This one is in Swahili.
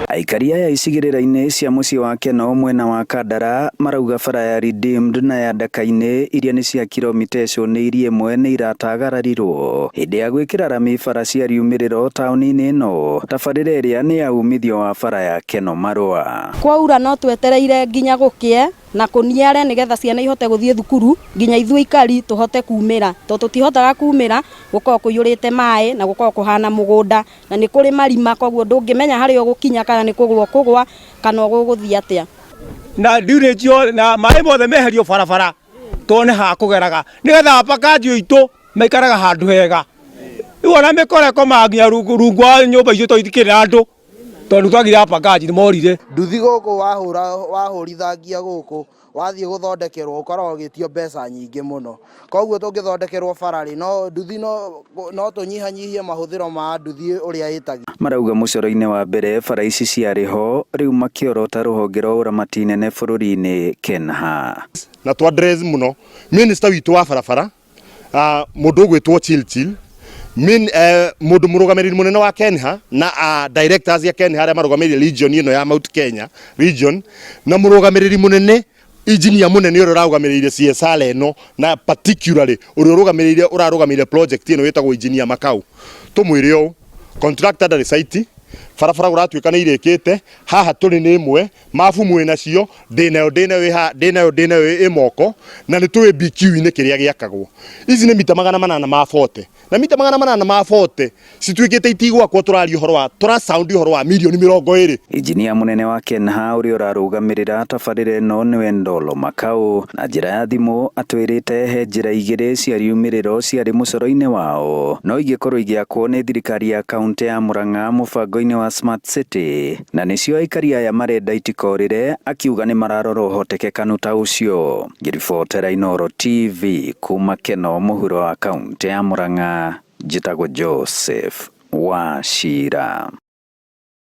Aikari aya icigirira-ini cia mucii wa Keno mwena wa Kandara marauga bara ya Redeemed na ya Ndaka-ini iria ni cia kilomita icũnĩirie ĩmwe nĩ iratagararirwo hindi ya gwĩkĩra rami bara cia riumĩrĩro taũni-inĩ ĩno. Tabarĩra ĩrĩa nĩ ya umithio wa bara ya Keno Marũa. Kwaura no twetereire nginya gũkĩe na kũniare nigetha ciana ihote gũthiĩ thukuru nginya ithuĩ ikari tuhote kumĩra to tutihotaga kumĩra gũkorwo kũiyũrĩte maĩ na gũkorwo kũhana mũgũnda na nĩ kũrĩ marima koguo ndũngĩmenya harĩa ũgũkinya kana nĩ kũgwa kana ũgũgũthiĩ atĩa. Na ndiurĩtio na maĩ mothe meherio barabara tone ha kũgeraga nigetha apakanji itũ maikaraga handũ hega. Rĩu ona mĩkoreko mangia rungu wa nyũmba icio tũithikĩrĩra andũ tondu twagira apakanji nĩ morire. Nduthi gũkũ wahũrithangia gũkũ wathiĩ gũthondekerwo ũkoragwo ũgĩtio mbeca nyingĩ mũno. Koguo tũngĩthondekerwo bararĩ no nduthi no tũnyihanyihie mahũthĩro ma nduthi ũrĩa ĩtagio. Marauga mũcoro-inĩ wa mbere bara ici ciarĩ ho rĩu makĩorota rũhonge rwa ũramati nene bũrũri-inĩ KENHA. Na twa address mũno minister witũ wa barabara mũndũ ũgwĩtwo Chilchil mũndũ mũrũgamĩrĩri mũnene wa KENHA na directors ya KENHA arĩa marũgamĩrĩire region ĩno ya Mount Kenya region na mũrũgamĩrĩri mũnene engineer mũnene ũrĩa ũrarũgamĩrĩire CSR ĩno na particularly ũrĩa ũrarũgamĩrĩire project ĩno wĩtagwo engineer Makau. Tũmwĩre ũũ contractor ndarĩ site barabara ũratuĩka nĩ irĩkĩte haha tũrĩ nĩ ĩmwe mabu mwĩ nacio ndĩnayo ĩ moko na nĩ tũĩ BQ-inĩ kĩrĩa gĩakagwo. Ici nĩ mita 840 na mita 840 cituĩkĩte itigwakwo tũrasound ũhoro wa milioni 20. Engineer mũnene wa KENHA ũrĩa ũrarũgamĩrĩra tabarĩra ĩno nĩwe Ndolo Makau na njĩra ya thimũ atwĩrĩte he njĩra igĩrĩ cia riumĩrĩro ciarĩ mũcoro-inĩ wao no igĩkorwo igĩakwo nĩ thirikari ya kaunti ya Murang'a mũbango-inĩ wa Smart City na nĩcio aikari aya marenda itikorĩre akiuga nĩ mararora ũhotekekanu ta ũcio. Ngĩribotera Inooro TV kuma Keno mũhuro wa kaunti ya Murang'a, njĩtagwo Joseph Wachira.